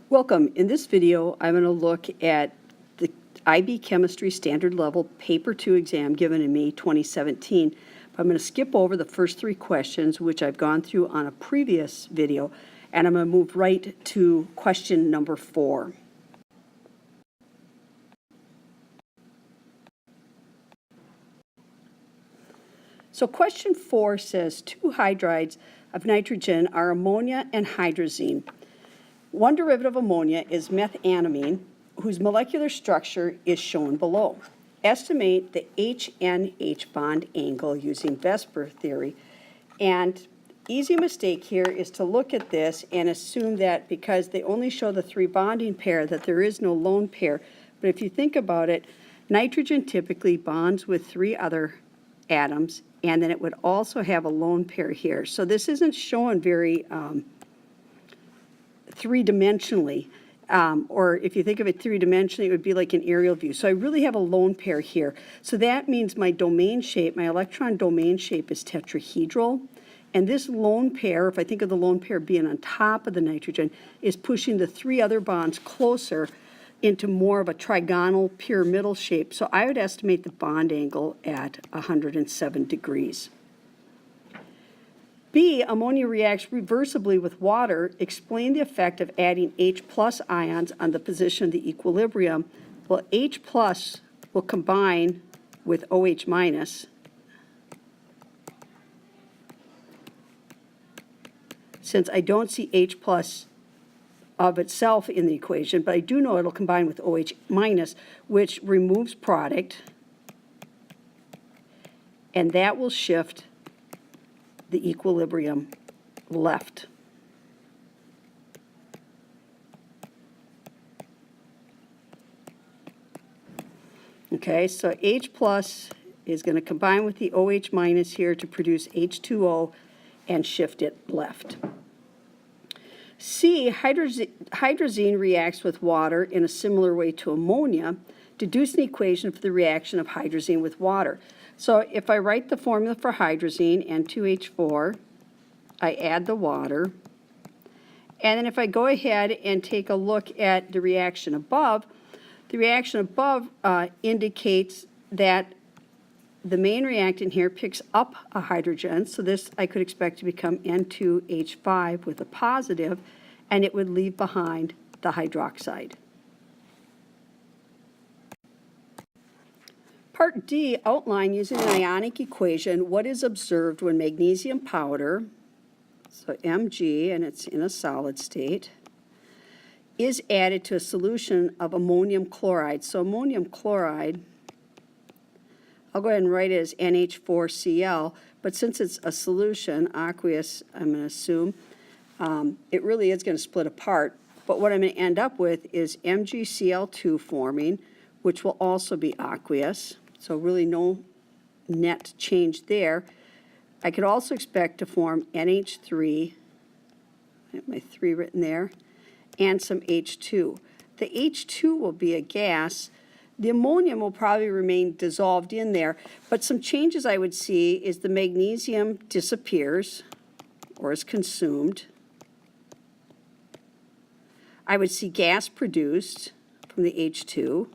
Welcome. In this video, I'm going to look at the IB Chemistry Standard Level Paper 2 exam given in May 2017. I'm going to skip over the first three questions, which I've gone through on a previous video, and I'm going to move right to question number 4. So question 4 says 2 hydrides of nitrogen are ammonia and hydrazine. One derivative of ammonia is methanamine, whose molecular structure is shown below. Estimate the HNH bond angle using VSEPR theory. And easy mistake here is to look at this and assume that because they only show the 3 bonding pair that there is no lone pair. But if you think about it, nitrogen typically bonds with 3 other atoms, and then it would also have a lone pair here. So this isn't shown very three-dimensionally, or if you think of it three-dimensionally, it would be like an aerial view. So I really have a lone pair here. So that means my domain shape, my electron domain shape is tetrahedral. And this lone pair, if I think of the lone pair being on top of the nitrogen, is pushing the 3 other bonds closer into more of a trigonal pyramidal shape. So I would estimate the bond angle at 107 degrees. B, ammonia reacts reversibly with water. Explain the effect of adding H+ ions on the position of the equilibrium. Well, H+ will combine with OH-. Since I don't see H+ of itself in the equation, but I do know it'll combine with OH-, which removes product, and that will shift the equilibrium left. Okay, so H+ is going to combine with the OH- here to produce H2O and shift it left. C, hydrazine reacts with water in a similar way to ammonia. Deduce an equation for the reaction of hydrazine with water. So if I write the formula for hydrazine, N2H4, I add the water. And then if I go ahead and take a look at the reaction above, indicates that the main reactant here picks up a hydrogen. So this I could expect to become N2H5 with a positive, and it would leave behind the hydroxide. Part D, outline using an ionic equation what is observed when magnesium powder, so Mg, and it's in a solid state, is added to a solution of ammonium chloride. So ammonium chloride, I'll go ahead and write it as NH4Cl, but since it's a solution, aqueous, I'm going to assume, it really is going to split apart. But what I'm going to end up with is MgCl2 forming, which will also be aqueous. So really no net change there. I could also expect to form NH3, I have my 3 written there, and some H2. The H2 will be a gas. The ammonium will probably remain dissolved in there, but some changes I would see is the magnesium disappears or is consumed. I would see gas produced from the H2.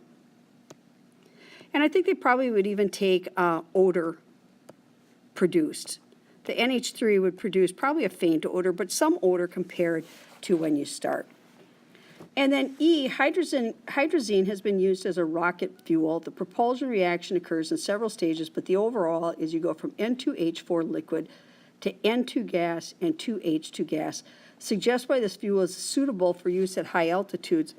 And I think they probably would even take odor produced. The NH3 would produce probably a faint odor, but some odor compared to when you start. And then E, hydrazine has been used as a rocket fuel. The propulsion reaction occurs in several stages, but the overall is you go from N2H4 liquid to N2 gas and 2H2 gas. Suggests why this fuel is suitable for use at high altitudes.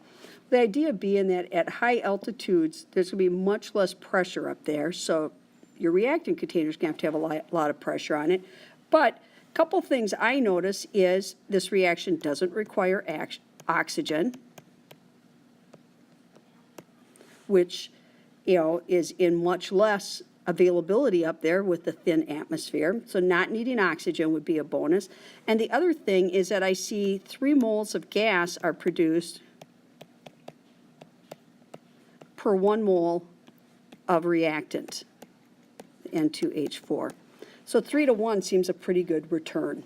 The idea being that at high altitudes, there's going to be much less pressure up there, so your reactant container is going to have a lot of pressure on it. But a couple things I notice is this reaction doesn't require oxygen, which, is in much less availability up there with the thin atmosphere. So not needing oxygen would be a bonus. And the other thing is that I see 3 moles of gas are produced per 1 mole of reactant, N2H4. So 3 to 1 seems a pretty good return.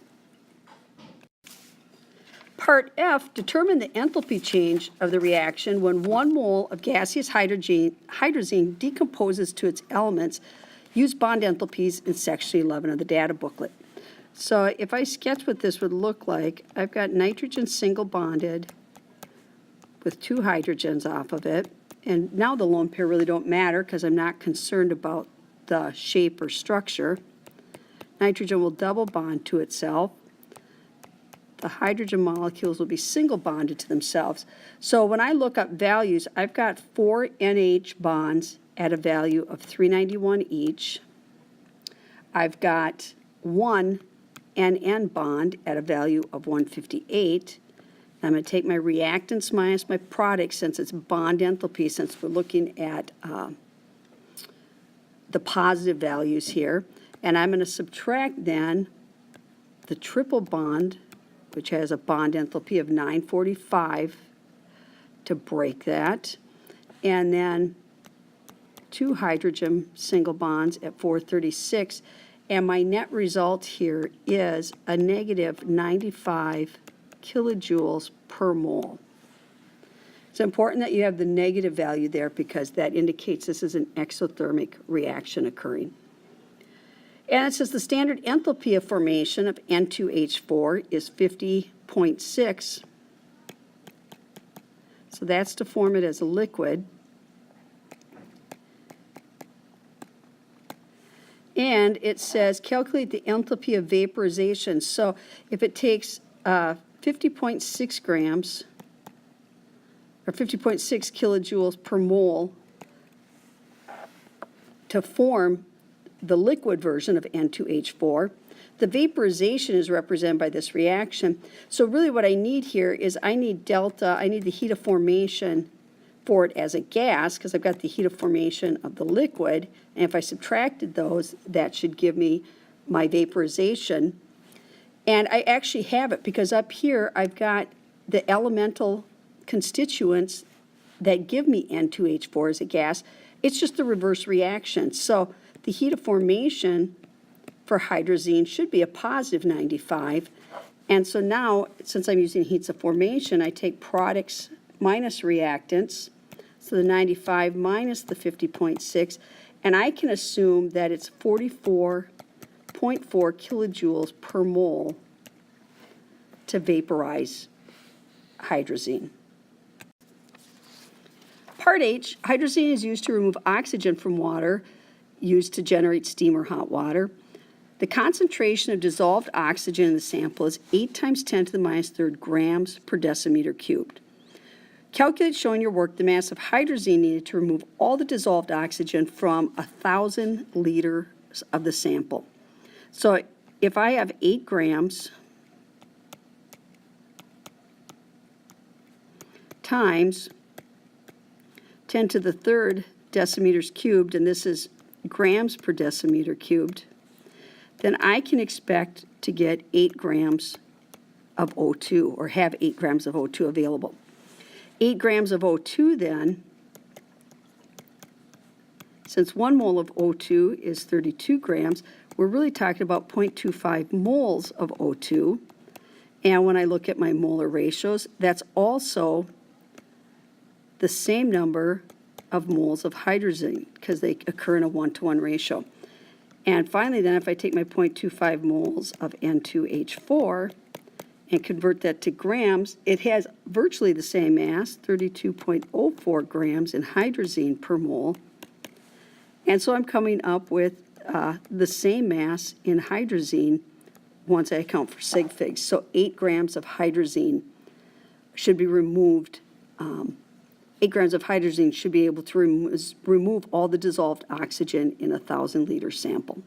Part F, determine the enthalpy change of the reaction when 1 mole of gaseous hydrazine decomposes to its elements. Use bond enthalpies in section 11 of the data booklet. So if I sketch what this would look like, I've got nitrogen single bonded with 2 hydrogens off of it. And now the lone pair really don't matter because I'm not concerned about the shape or structure. Nitrogen will double bond to itself. The hydrogen molecules will be single bonded to themselves. So when I look up values, I've got 4 NH bonds at a value of 391 each. I've got 1 NN bond at a value of 158. I'm going to take my reactants minus my products since it's bond enthalpy, since we're looking at the positive values here. And I'm going to subtract then the triple bond, which has a bond enthalpy of 945 to break that. And then 2 hydrogen single bonds at 436. And my net result here is a negative 95 kilojoules per mole. It's important that you have the negative value there because that indicates this is an exothermic reaction occurring. And it says the standard enthalpy of formation of N2H4 is 50.6. So that's to form it as a liquid. And it says calculate the enthalpy of vaporization. So if it takes 50.6 grams or 50.6 kilojoules per mole to form the liquid version of N2H4, the vaporization is represented by this reaction. So really what I need here is I need delta, I need the heat of formation for it as a gas because I've got the heat of formation of the liquid, and if I subtracted those, that should give me my vaporization. And I actually have it because up here I've got the elemental constituents that give me N2H4 as a gas. It's just the reverse reaction. So the heat of formation for hydrazine should be a positive 95. And so now, since I'm using heats of formation, I take products minus reactants, so the 95 minus the 50.6, and I can assume that it's 44.4 kilojoules per mole to vaporize hydrazine. Part H, hydrazine is used to remove oxygen from water, used to generate steam or hot water. The concentration of dissolved oxygen in the sample is 8 times 10 to the minus third grams per decimeter cubed. Calculate, showing your work, the mass of hydrazine needed to remove all the dissolved oxygen from 1,000 liters of the sample. So if I have 8 grams times 10 to the third decimeters cubed, and this is grams per decimeter cubed, then I can expect to get 8 grams of O2, or have 8 grams of O2 available. 8 grams of O2 then, since 1 mole of O2 is 32 grams, we're really talking about 0.25 moles of O2. And when I look at my molar ratios, that's also the same number of moles of hydrazine because they occur in a 1-to-1 ratio. And finally then, if I take my 0.25 moles of N2H4 and convert that to grams, it has virtually the same mass, 32.04 grams in hydrazine per mole. And so I'm coming up with the same mass in hydrazine once I account for sig figs. So 8 grams of hydrazine should be removed. 8 grams of hydrazine should be able to remove all the dissolved oxygen in a 1,000-liter sample.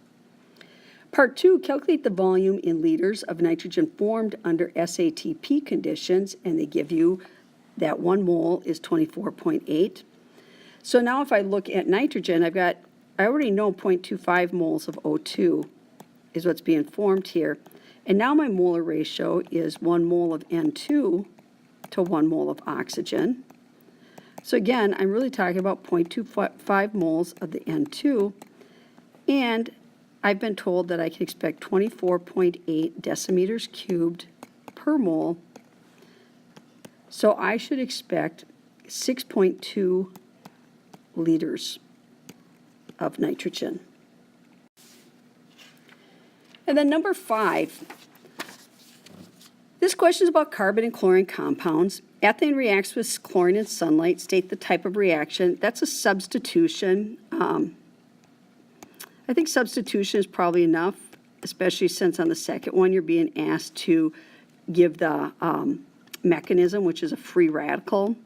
Part 2, calculate the volume in liters of nitrogen formed under SATP conditions, and they give you that 1 mole is 24.8. So now if I look at nitrogen, I already know 0.25 moles of O2 is what's being formed here. And now my molar ratio is 1 mole of N2 to 1 mole of oxygen. So again, I'm really talking about 0.25 moles of the N2, and I've been told that I can expect 24.8 decimeters cubed per mole So I should expect 6.2 liters of nitrogen. And then number 5, this question is about carbon and chlorine compounds. Ethane reacts with chlorine in sunlight. State the type of reaction. That's a substitution. I think substitution is probably enough, especially since on the second one you're being asked to give the mechanism, which is a free radical.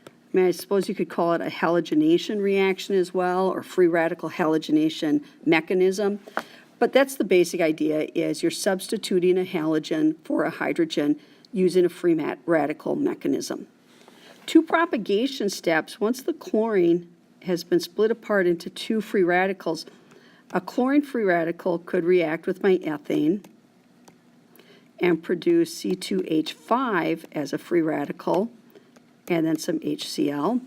I mean, I suppose you could call it a halogenation reaction as well, or free radical halogenation mechanism. But that's the basic idea, is you're substituting a halogen for a hydrogen using a free radical mechanism. 2 propagation steps. Once the chlorine has been split apart into 2 free radicals, a chlorine free radical could react with my ethane and produce C2H5 as a free radical, and then some HCl.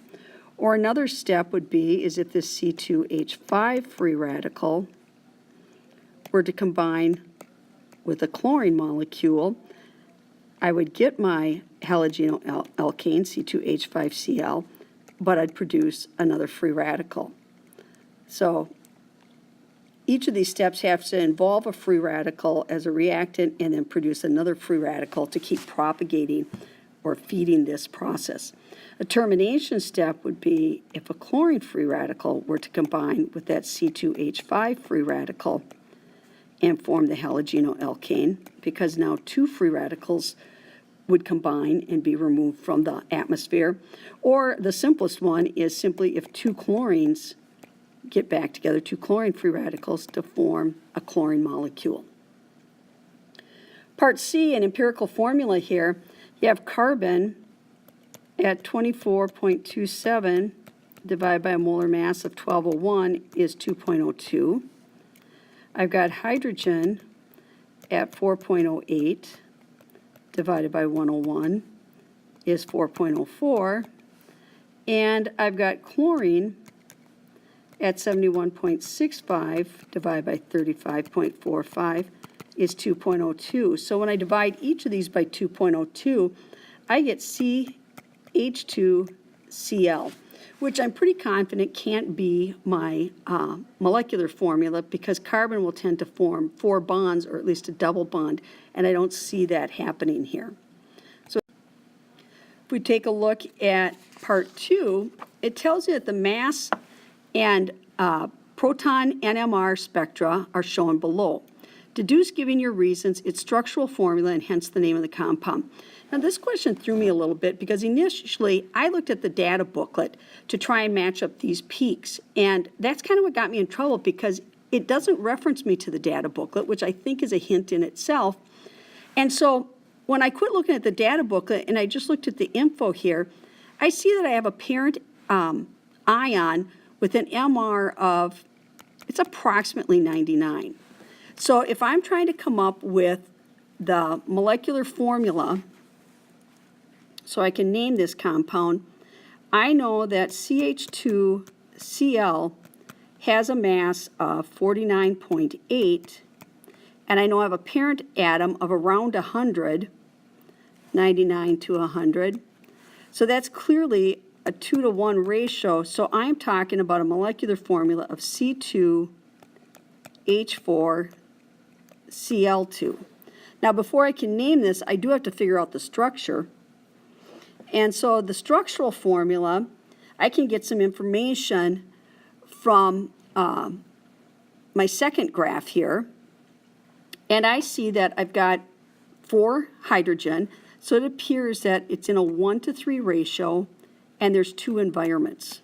Or another step would be is if this C2H5 free radical were to combine with a chlorine molecule, I would get my halogenoalkane, C2H5Cl, but I'd produce another free radical. So each of these steps have to involve a free radical as a reactant and then produce another free radical to keep propagating or feeding this process. A termination step would be if a chlorine free radical were to combine with that C2H5 free radical and form the halogenoalkane, because now 2 free radicals would combine and be removed from the atmosphere. Or the simplest one is simply if 2 chlorines get back together, 2 chlorine free radicals to form a chlorine molecule. Part C, an empirical formula here, you have carbon at 24.27 divided by a molar mass of 1201 is 2.02. I've got hydrogen at 4.08 divided by 101 is 4.04. And I've got chlorine at 71.65 divided by 35.45 is 2.02. So when I divide each of these by 2.02, I get CH2Cl, which I'm pretty confident can't be my molecular formula, because carbon will tend to form 4 bonds, or at least a double bond, and I don't see that happening here. So if we take a look at part 2, it tells you that the mass and proton NMR spectra are shown below. Deduce, giving your reasons, its structural formula and hence the name of the compound. Now this question threw me a little bit because initially I looked at the data booklet to try and match up these peaks, and that's kind of what got me in trouble, because it doesn't reference me to the data booklet, which I think is a hint in itself. And so when I quit looking at the data booklet and I just looked at the info here, I see that I have a parent ion with an MR of, it's approximately 99. So if I'm trying to come up with the molecular formula so I can name this compound, I know that CH2Cl has a mass of 49.8, and I know I have a parent atom of around 100, 99 to 100. So that's clearly a 2-to-1 ratio. So I'm talking about a molecular formula of C2H4Cl2. Now, before I can name this, I do have to figure out the structure. And so the structural formula, I can get some information from my second graph here. And I see that I've got 4 hydrogen. So it appears that it's in a 1-to-3 ratio, and there's 2 environments.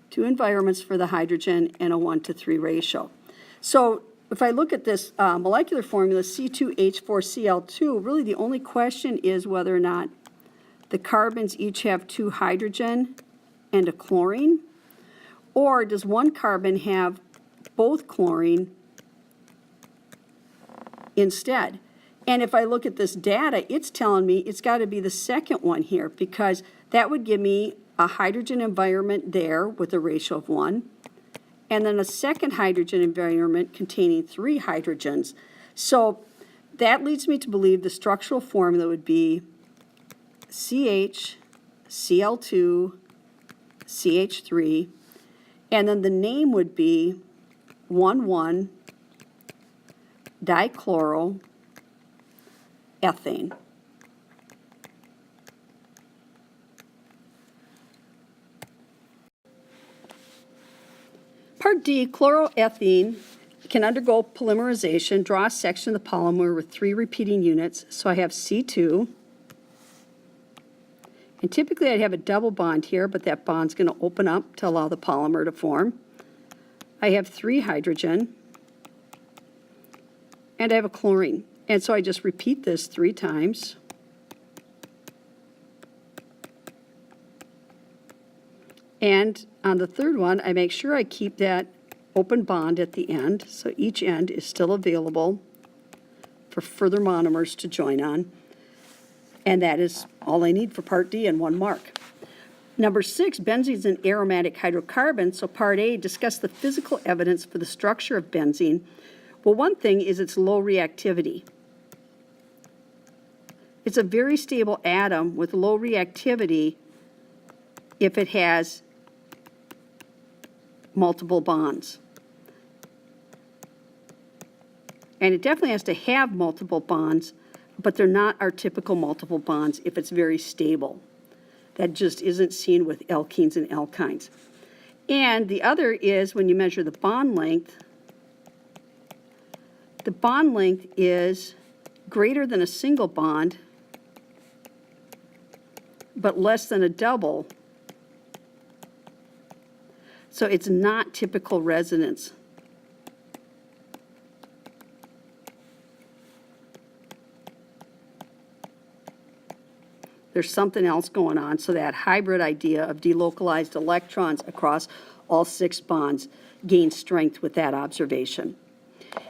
2 environments for the hydrogen and a 1-to-3 ratio. So if I look at this molecular formula, C2H4Cl2, really the only question is whether or not the carbons each have 2 hydrogen and a chlorine, or does one carbon have both chlorine instead? And if I look at this data, it's telling me it's got to be the second one here, because that would give me a hydrogen environment there with a ratio of 1, and then a second hydrogen environment containing 3 hydrogens. So That leads me to believe the structural formula would be CH, Cl2, CH3, and then the name would be 1,1-dichloroethane. Part D, chloroethene can undergo polymerization, draw a section of the polymer with 3 repeating units. So I have C2. And typically I'd have a double bond here, but that bond's going to open up to allow the polymer to form. I have 3 hydrogen. And I have a chlorine. And so I just repeat this 3 times. And on the third one, I make sure I keep that open bond at the end, so each end is still available for further monomers to join on. And that is all I need for Part D and 1 mark. Number 6, benzene is an aromatic hydrocarbon, so Part A, discuss the physical evidence for the structure of benzene. Well, one thing is its low reactivity. It's a very stable atom with low reactivity if it has multiple bonds. And it definitely has to have multiple bonds, but they're not our typical multiple bonds if it's very stable. That just isn't seen with alkenes and alkynes. And the other is when you measure the bond length is greater than a single bond, but less than a double. So it's not typical resonance. There's something else going on, so that hybrid idea of delocalized electrons across all 6 bonds gains strength with that observation.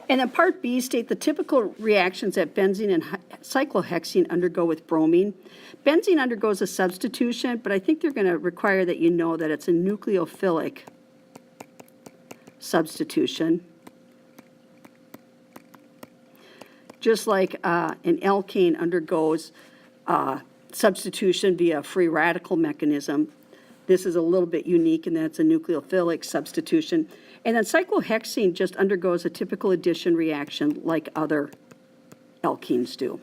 And then Part B, state the typical reactions that benzene and cyclohexene undergo with bromine. Benzene undergoes a substitution, but I think they're going to require that you know that it's a nucleophilic substitution. Just like an alkane undergoes substitution via free radical mechanism. This is a little bit unique in that it's a nucleophilic substitution. And then cyclohexene just undergoes a typical addition reaction like other alkenes do.